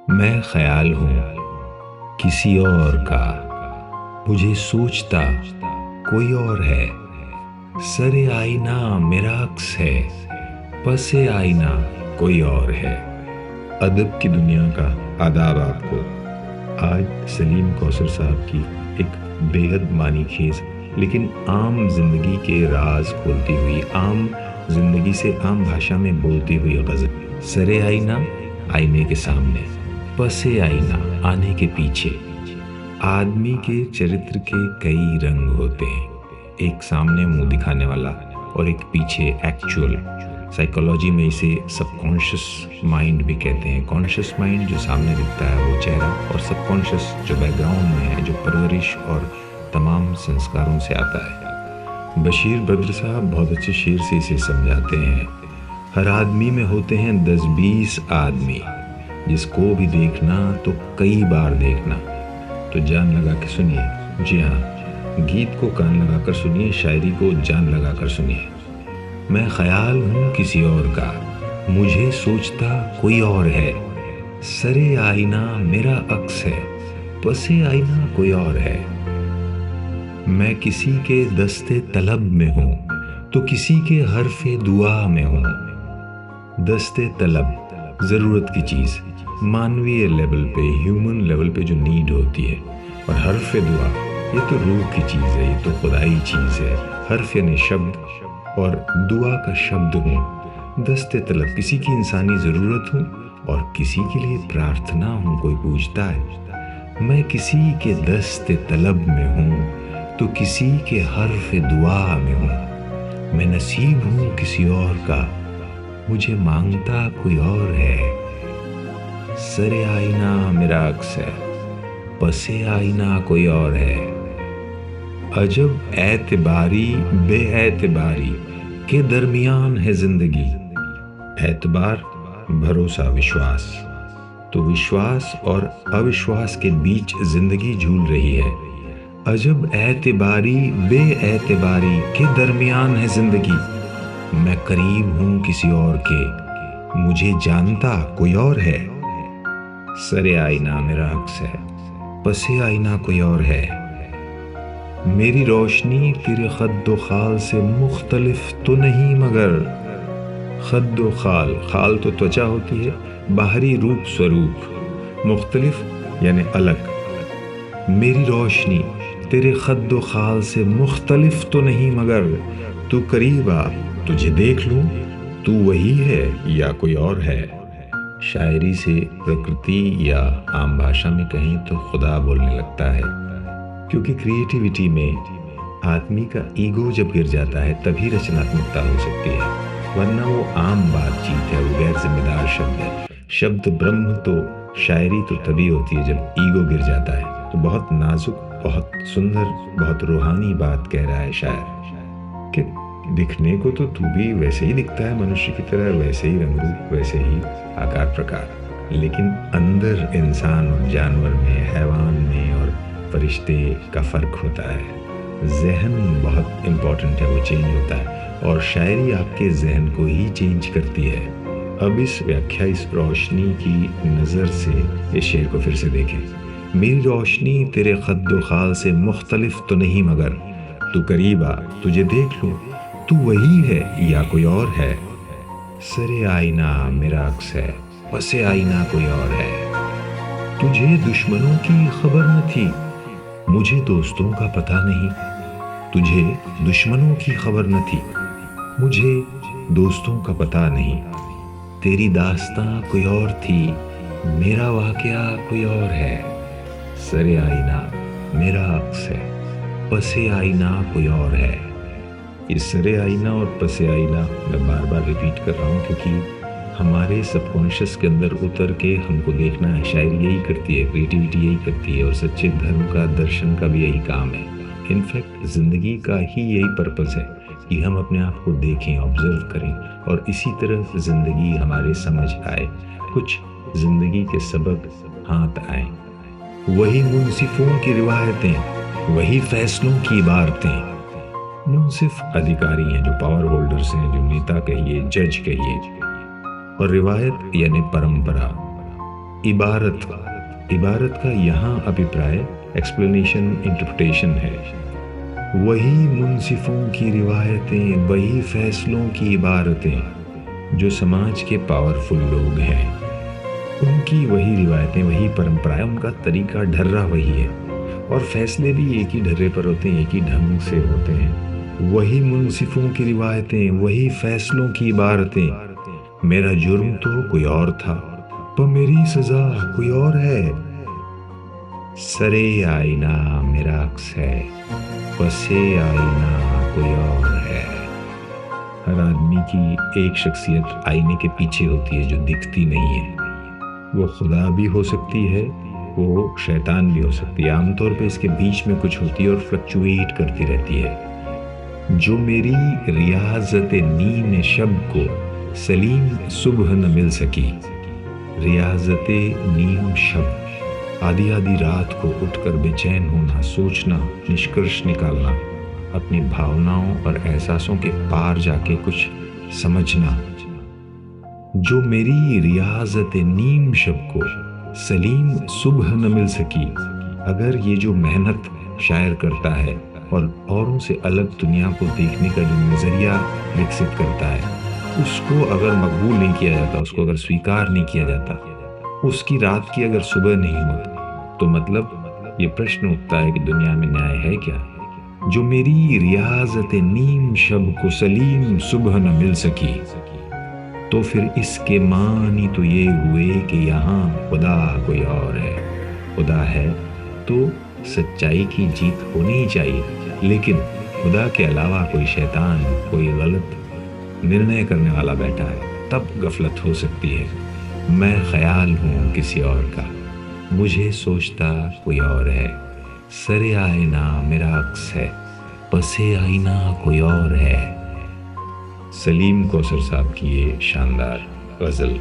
میں خیال ہوں کسی اور کا، مجھے سوچتا کوئی اور ہے. سر آئینہ میرا عکس ہے، پس آئینہ کوئی اور ہے. ادب کی دنیا کا آداب آپ کو. آج سلیم کوثر صاحب کی ایک بے حد معنی خیز لیکن عام زندگی کے راز کھولتی ہوئی، عام زندگی سے عام بھاشا میں بولتی ہوئی غزل. سر آئینہ آئینے کے سامنے، پس آئینہ آنے کے پیچھے. آدمی کے چرتر کے کئی رنگ ہوتے ہیں، ایک سامنے منہ دکھانے والا اور ایک پیچھے ایکچول. سائیکالوجی میں اسے سب کانشیس مائنڈ بھی کہتے ہیں. کانشیس مائنڈ جو سامنے دکھتا ہے وہ چہرہ، اور سب کانشیس جو بیک گراؤنڈ میں ہے، جو پرورش اور تمام سنسکاروں سے آتا ہے. بشیر بدر صاحب بہت اچھے شعر سے اسے سمجھاتے ہیں. ہر آدمی میں ہوتے ہیں 10-20 آدمی، جس کو بھی دیکھنا تو کئی بار دیکھنا. تو جان لگا کے سنیے. جی ہاں، گیت کو کان لگا کر سنیے، شاعری کو جان لگا کر سنیے. میں خیال ہوں کسی اور کا، مجھے سوچتا کوئی اور ہے. سر آئینہ میرا عکس ہے، پس آئینہ کوئی اور ہے. میں کسی کے دست طلب میں ہوں تو کسی کے حرف دعا میں ہوں. دست طلب ضرورت کی چیز، مانوی لیول پہ، ہیومن لیول پہ جو نیڈ ہوتی ہے، اور حرف دعا یہ تو روح کی چیز ہے، یہ تو خدائی چیز ہے. حرف یعنی شبد اور دعا کا شبد ہوں. دست طلب کسی کی انسانی ضرورت ہوں اور کسی کے لیے پرارتھنا ہوں. کوئی پوچھتا ہے میں کسی کے دست طلب میں ہوں تو کسی کے حرف دعا میں ہوں. میں نصیب ہوں کسی اور کا، مجھے مانگتا کوئی اور ہے. سر آئینہ میرا عکس ہے، پس آئینہ کوئی اور ہے. عجب اعتباری بے اعتباری کے درمیان ہے زندگی. اعتبار بھروسہ، وشواس، تو وشواس اور اوشواس کے بیچ زندگی جھول رہی ہے. عجب اعتباری بے اعتباری کے درمیان ہے زندگی. میں قریب ہوں کسی اور کے، مجھے جانتا کوئی اور ہے. سر آئینہ میرا عکس ہے، پس آئینہ کوئی اور ہے. میری روشنی تیرے خد و خال سے مختلف تو نہیں مگر. خد و خال، خال تو توچا ہوتی ہے، باہری روپ سوروپ، مختلف یعنی الگ. میری روشنی تیرے خد و خال سے مختلف تو نہیں مگر. تو قریب آ تجھے دیکھ لوں، تو وہی ہے یا کوئی اور ہے. شاعری سے پرکرتی یا عام بھاشا میں کہیں تو خدا بولنے لگتا ہے، کیونکہ کریٹیوٹی میں آدمی کا ایگو جب گر جاتا ہے تبھی رچناتمکتا ہو سکتی ہے، ورنہ وہ عام بات چیت ہے، وہ غیر ذمہ دار شبد ہے. شبد برہم تو شاعری تو تبھی ہوتی ہے جب ایگو گر جاتا ہے. تو بہت نازک، بہت سندر، بہت روحانی بات کہہ رہا ہے شاعر کہ دکھنے کو تو بھی ویسے ہی دکھتا ہے، منشیہ کی طرح، ویسے ہی رنگ روپ، ویسے ہی آکار پرکار، لیکن اندر انسان اور جانور میں، حیوان میں اور فرشتے کا فرق ہوتا ہے. ذہن بہت امپورٹنٹ ہے، وہ چینج ہوتا ہے، اور شاعری آپ کے ذہن کو ہی چینج کرتی ہے. اب اس ویاکھیا، اس روشنی کی نظر سے اس شعر کو پھر سے دیکھیں. میری روشنی تیرے خد و خال سے مختلف تو نہیں مگر. تو قریب آ تجھے دیکھ لوں، تو وہی ہے یا کوئی اور ہے. سر آئینہ میرا عکس ہے، پس آئینہ کوئی اور ہے. تجھے دشمنوں کی خبر نہ تھی، مجھے دوستوں کا پتہ نہیں. تجھے دشمنوں کی خبر نہ تھی، مجھے دوستوں کا پتہ نہیں. تیری داستاں کوئی اور تھی، میرا واقعہ کوئی اور ہے. سر آئینہ میرا عکس ہے، پس آئینہ کوئی اور ہے. یہ سر آئینہ اور پس آئینہ میں بار بار ریپیٹ کر رہا ہوں کیونکہ ہمارے سب کانشیس کے اندر اتر کے ہم کو دیکھنا ہے. شاعری یہی کرتی ہے، کریٹیوٹی یہی کرتی ہے، اور سچے دھرم کا، درشن کا بھی یہی کام ہے. انفیکٹ زندگی کا ہی یہی پرپس ہے کہ ہم اپنے آپ کو دیکھیں، آبزرو کریں، اور اسی طرح زندگی ہمارے سمجھ آئے، کچھ زندگی کے سبق ہاتھ آئیں. وہی منصفوں کی روایتیں، وہی فیصلوں کی عبارتیں. منصف ادھیکاری ہیں جو پاور ہولڈرز ہیں، جو نیتا کہیے، جج کہیے، اور روایت یعنی پرمپرا. عبارت عبارت کا یہاں ابھیپرائے ایکسپلینیشن انٹرپریٹیشن ہے. وہی منصفوں کی روایتیں، وہی فیصلوں کی عبارتیں جو سماج کے پاورفل لوگ ہیں، ان کی وہی روایتیں، وہی پرمپرائیں، ان کا طریقہ ڈھرا وہی ہے، اور فیصلے بھی ایک ہی ڈھرے پر ہوتے ہیں، ایک ہی ڈھنگ سے ہوتے ہیں. وہی منصفوں کی روایتیں، وہی فیصلوں کی عبارتیں. میرا جرم تو کوئی اور تھا پر میری سزا کوئی اور ہے. سرے آئینہ میرا عکس ہے، پسے آئینہ کوئی اور ہے. ہر آدمی کی ایک شخصیت آئینے کے پیچھے ہوتی ہے جو دکھتی نہیں ہے. وہ خدا بھی ہو سکتی ہے، وہ شیطان بھی ہو سکتی ہے. عام طور پہ اس کے بیچ میں کچھ ہوتی ہے اور فلکچویٹ کرتی رہتی ہے. جو میری ریاضت نیم شب کو سلیم صبح نہ مل سکی. ریاضت نیم شب، آدھی آدھی رات کو اٹھ کر بے چین ہونا، سوچنا، نشکرش نکالنا، اپنی بھاوناؤں اور احساسوں کے پار جا کے کچھ سمجھنا. جو میری ریاضت نیم شب کو سلیم صبح نہ مل سکی. اگر یہ جو محنت شاعر کرتا ہے اور اوروں سے الگ دنیا کو دیکھنے کا جو نظریہ وکست کرتا ہے، اس کو اگر مقبول نہیں کیا جاتا، اس کو اگر سویکار نہیں کیا جاتا، اس کی رات کی اگر صبح نہیں ہوتی، تو مطلب یہ پرشن اٹھتا ہے کہ دنیا میں نیائے ہے کیا؟ جو میری ریاضت نیم شب کو سلیم صبح نہ مل سکی، تو پھر اس کے معنی تو یہ ہوئے کہ یہاں خدا کوئی اور ہے. خدا ہے تو سچائی کی جیت ہونی ہی چاہیے، لیکن خدا کے علاوہ کوئی شیطان، کوئی غلط نرنے کرنے والا بیٹھا ہے، تب غفلت ہو سکتی ہے. میں خیال ہوں کسی اور کا، مجھے سوچتا کوئی اور ہے. سرے آئینہ میرا عکس ہے، پسے آئینہ کوئی اور ہے. سلیم کوثر صاحب کی یہ شاندار غزل.